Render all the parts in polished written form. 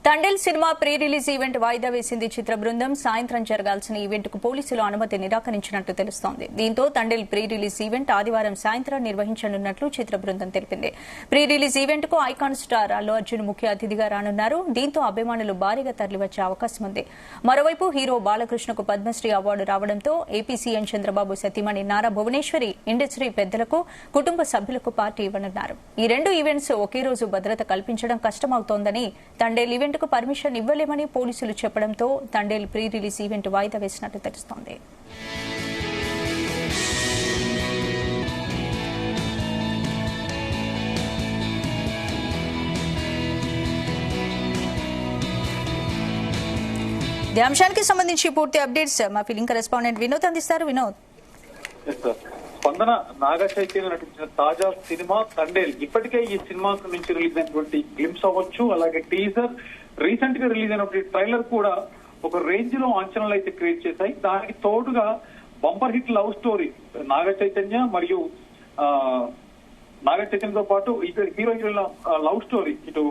Thandel cinema pre release event వాయిదా వేసింది చిత్ర బృందం. సాయంత్రం జరగాల్సిన ఈవెంట్ కు పోలీసులు అనుమతి నిరాకరించినట్టు తెలుస్తోంది. దీంతో తండేల్ ప్రీ రిలీజ్ ఈవెంట్ ఆదివారం సాయంత్రం నిర్వహించనున్నట్లు చిత్ర బృందం తెలిపింది. ప్రీ రిలీజ్ ఈవెంట్ కు ఐకాన్ స్టార్ అల్లు అర్జున్ ముఖ్య అతిథిగా రానున్నారు. దీంతో అభిమానులు భారీగా తరలివచ్చే అవకాశం ఉంది. మరోవైపు హీరో బాలకృష్ణకు పద్మశ్రీ అవార్డు రావడంతో ఏపీ సీఎం చంద్రబాబు సతీమణి నారా భువనేశ్వరి ఇండస్ట్రీ పెద్దలకు, కుటుంబ సభ్యులకు పార్టీ ఇవ్వనున్నారు. ఈ రెండు ఈవెంట్స్ ఒకే రోజు భద్రత కల్పించడం కష్టమవుతోందని, తండేల్ ఈవెంట్ కు పర్మిషన్ ఇవ్వలేమని పోలీసులు చెప్పడంతో తండేల్ ప్రీ రిలీజ్ ఈవెంట్ వాయిదా వేసినట్టు తెలుస్తోంది. ఈ అంశానికి సంబంధించి పూర్తి అప్డేట్స్ మా ఫిలిం కరెస్పాండెంట్ వినోద్ అందిస్తారు. వినోద్, స్పందన నాగ చైతన్య నటించిన తాజా సినిమా తండేల్. ఇప్పటికే ఈ సినిమాకు నుంచి రిలీజ్ అయినటువంటి గ్లిమ్స్ అవ్వచ్చు, అలాగే టీజర్, రీసెంట్ గా రిలీజ్ అయినటువంటి ట్రైలర్ కూడా ఒక రేంజ్ లో అంచనాలు అయితే క్రియేట్ చేశాయి. దానికి తోడుగా bumper hit love story Naga Chaitanya మరియు నాగ చైతన్యతో పాటు ఇటు హీరో హీరోల లవ్ స్టోరీ, ఇటు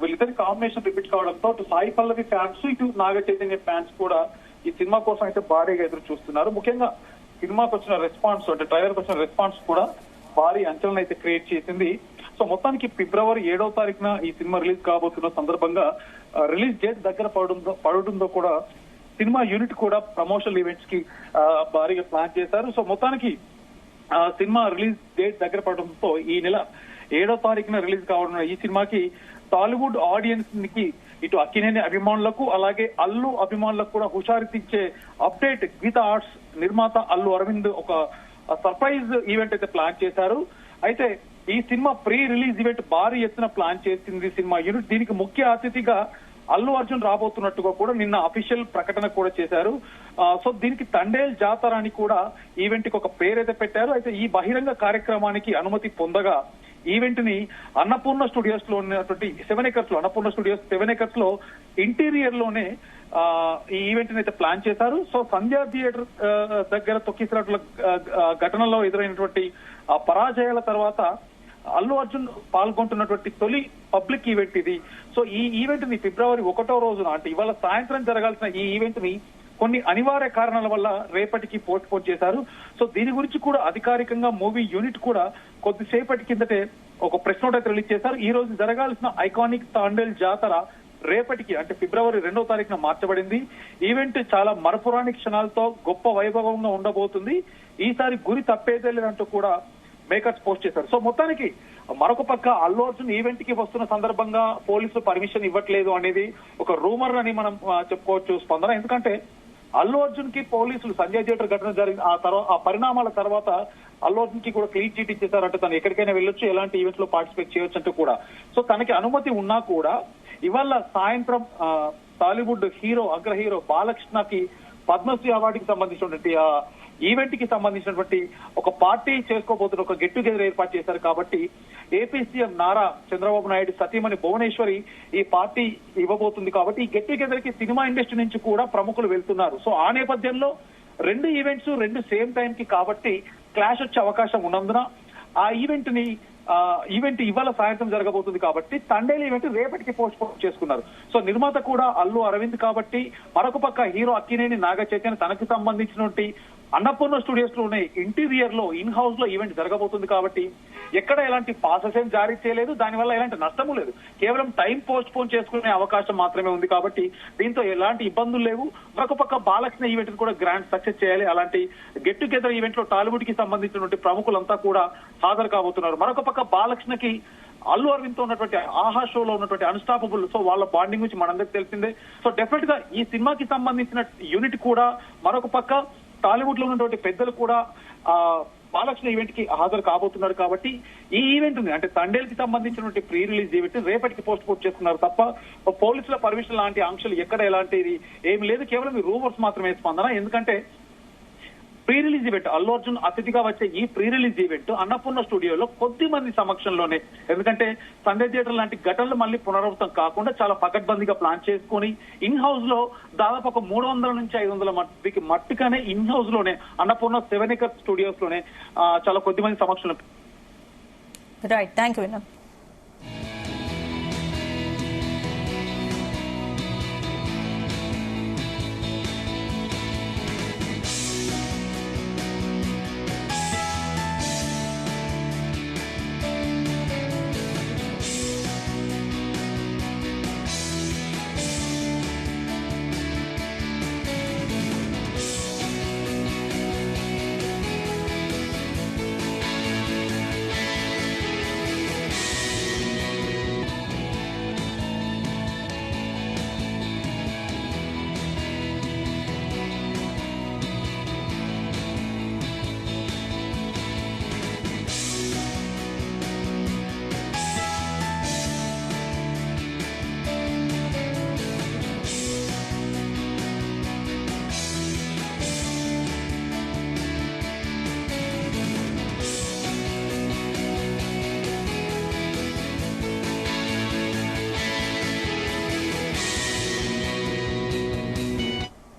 వీళ్ళిద్దరి కాంబినేషన్ రిపీట్ కావడంతో అటు సాయి పల్లవి ఫ్యాన్స్, ఇటు నాగ చైతన్య ఫ్యాన్స్ కూడా ఈ సినిమా కోసం అయితే భారీగా ఎదురు చూస్తున్నారు. ముఖ్యంగా సినిమాకి వచ్చిన రెస్పాన్స్, అంటే ట్రైలర్ కి వచ్చిన రెస్పాన్స్ కూడా భారీ అంచనాలను అయితే క్రియేట్ చేసింది. సో మొత్తానికి ఫిబ్రవరి 7వ తారీఖున ఈ సినిమా రిలీజ్ కాబోతున్న సందర్భంగా రిలీజ్ డేట్ దగ్గర పడడంతో కూడా సినిమా యూనిట్ కూడా ప్రమోషనల్ ఈవెంట్స్ కి భారీగా ప్లాన్ చేశారు. సో మొత్తానికి సినిమా రిలీజ్ డేట్ దగ్గర పడడంతో ఈ నెల 7వ తారీఖున రిలీజ్ కావడం ఈ సినిమాకి టాలీవుడ్ ఆడియన్స్ కి, ఇటు అక్కినేని అభిమానులకు అలాగే అల్లు అభిమానులకు కూడా హుషారెత్తించే అప్డేట్ గీతా ఆర్ట్స్ నిర్మాత అల్లు అరవింద్ ఒక సర్ప్రైజ్ ఈవెంట్ అయితే ప్లాన్ చేశారు. అయితే ఈ సినిమా ప్రీ రిలీజ్ ఈవెంట్ భారీ ఎత్తున ప్లాన్ చేసింది సినిమా యూనిట్. దీనికి ముఖ్య అతిథిగా అల్లు అర్జున్ రాబోతున్నట్టుగా కూడా నిన్న అఫీషియల్ ప్రకటన కూడా చేశారు. సో దీనికి తండేల్ జాతర అని కూడా ఈవెంట్ కి ఒక పేరైతే పెట్టారు. అయితే ఈ బహిరంగ కార్యక్రమానికి అనుమతి పొందగా ఈవెంట్ ని అన్నపూర్ణ స్టూడియోస్ లో ఉన్నటువంటి 7 acres లో, అన్నపూర్ణ స్టూడియోస్ 7 acres లో ఇంటీరియర్ లోనే ఈ ఈవెంట్ ని అయితే ప్లాన్ చేశారు. సో సంధ్యా థియేటర్ దగ్గర తొక్కిసినట్ల ఘటనలో ఎదురైనటువంటి పరాజయాల తర్వాత అల్లు అర్జున్ పాల్గొంటున్నటువంటి తొలి పబ్లిక్ ఈవెంట్ ఇది. సో ఈ ఈవెంట్ ని ఫిబ్రవరి 1వ రోజున, అంటే ఇవాళ సాయంత్రం జరగాల్సిన ఈ ఈవెంట్ ని కొన్ని అనివార్య కారణాల వల్ల రేపటికి పోస్ట్ పోన్ చేశారు. సో దీని గురించి కూడా అధికారికంగా మూవీ యూనిట్ కూడా కొద్దిసేపటి కిందటే ఒక ప్రెస్ నోట్ అయితే రిలీజ్ చేశారు. ఈ రోజు జరగాల్సిన ఐకానిక్ తండేల్ జాతర రేపటికి, అంటే ఫిబ్రవరి 2వ తారీఖున మార్చబడింది. ఈవెంట్ చాలా మరపురాని క్షణాలతో గొప్ప వైభవంగా ఉండబోతుంది. ఈసారి గురి తప్పేదే లేదంటూ కూడా మేకర్స్ పోస్ట్ చేశారు. సో మొత్తానికి మరొక పక్క అల్లు అర్జున్ ఈవెంట్ కి వస్తున్న సందర్భంగా పోలీసులు పర్మిషన్ ఇవ్వట్లేదు అనేది ఒక రూమర్ అని మనం చెప్పుకోవచ్చు స్పందన. ఎందుకంటే అల్లు అర్జున్ కి పోలీసులు సంజయ్ థియేటర్ ఘటన జరిగిన ఆ పరిణామాల తర్వాత అల్లు అర్జున్ కి కూడా క్లీన్ చీట్ ఇచ్చేసారంటే తను ఎక్కడికైనా వెళ్ళొచ్చు, ఎలాంటి ఈవెంట్స్ లో పార్టిసిపేట్ చేయొచ్చు అంటూ కూడా. సో తనకి అనుమతి ఉన్నా కూడా ఇవాళ సాయంత్రం టాలీవుడ్ హీరో, అగ్ర హీరో బాలకృష్ణకి పద్మశ్రీ అవార్డుకి సంబంధించినటువంటి ఈవెంట్ కి సంబంధించినటువంటి ఒక పార్టీ చేసుకోబోతున్న ఒక గెట్ టుగెదర్ ఏర్పాటు చేశారు. కాబట్టి ఏపీ సీఎం నారా చంద్రబాబు నాయుడు సతీమణి భువనేశ్వరి ఈ పార్టీ ఇవ్వబోతుంది. కాబట్టి ఈ గెట్ టుగెదర్ కి సినిమా ఇండస్ట్రీ నుంచి కూడా ప్రముఖులు వెళ్తున్నారు. సో ఆ నేపథ్యంలో రెండు ఈవెంట్స్ రెండు సేమ్ టైం కి కాబట్టి క్లాష్ వచ్చే అవకాశం ఉన్నందున ఆ ఈవెంట్ ఇవాళ సాయంత్రం జరగబోతుంది. కాబట్టి తండేల్ ఈవెంట్ రేపటికి పోస్ట్ పోన్ చేసుకున్నారు. సో నిర్మాత కూడా అల్లు అరవింద్ కాబట్టి, మరొక పక్క హీరో అక్కినేని నాగ చైతన్య తనకు సంబంధించినటువంటి అన్నపూర్ణ స్టూడియోస్ లోనే ఇంటీరియర్ లో, ఇన్ హౌస్ లో ఈవెంట్ జరగబోతుంది. కాబట్టి ఎక్కడ ఎలాంటి పాసెస్ ఏం జారీ చేయలేదు, దానివల్ల ఎలాంటి నష్టము లేదు. కేవలం టైం పోస్ట్ పోన్ చేసుకునే అవకాశం మాత్రమే ఉంది. కాబట్టి దీంతో ఎలాంటి ఇబ్బందులు లేవు. మరొక పక్క బాలకృష్ణ ఈవెంట్ కూడా గ్రాండ్ సక్సెస్ చేయాలి. అలాంటి గెట్ టుగెదర్ ఈవెంట్ లో టాలీవుడ్ కి సంబంధించినటువంటి ప్రముఖులంతా కూడా హాజరు కాబోతున్నారు. మరొక పక్క బాలకృష్ణకి అల్లు అరవింద్ తో ఉన్నటువంటి ఆహా షోలో ఉన్నటువంటి అన్స్టాపబుల్, సో వాళ్ళ బాండింగ్ గురించి మనందరికి తెలిసిందే. సో డెఫినెట్ గా ఈ సినిమాకి సంబంధించిన యూనిట్ కూడా, మరొక పక్క టాలీవుడ్ లో ఉన్నటువంటి పెద్దలు కూడా బాలకృష్ణ ఈవెంట్ కి హాజరు కాబోతున్నారు. కాబట్టి ఈ ఈవెంట్ ని, అంటే తండేల్ కి సంబంధించినటువంటి ప్రీ రిలీజ్ ఈవెంట్ రేపటికి పోస్ట్ పోన్ చేసుకున్నారు తప్ప పోలీసుల పర్మిషన్ లాంటి ఆంక్షలు ఎక్కడ ఎలాంటిది ఏమి లేదు. కేవలం ఈ రూమర్స్ మాత్రమే స్పందన. ఎందుకంటే pre release event, Allu Arjun అతిథిగా వచ్చే ఈ ప్రీ రిలీజ్ ఈవెంట్ అన్నపూర్ణ స్టూడియోలో కొద్ది మంది సమక్షంలోనే, ఎందుకంటే సండే థియేటర్ లాంటి ఘటనలు మళ్ళీ పునరావృతం కాకుండా చాలా పకడ్బందీగా ప్లాన్ చేసుకుని ఇన్ హౌస్ లో దాదాపు ఒక 300 నుంచి 500 మందికి మట్టుగానే ఇన్ హౌస్ లోనే అన్నపూర్ణ 7 acres స్టూడియోస్ లోనే చాలా కొద్ది మంది సమక్షంలో. Right, thank you.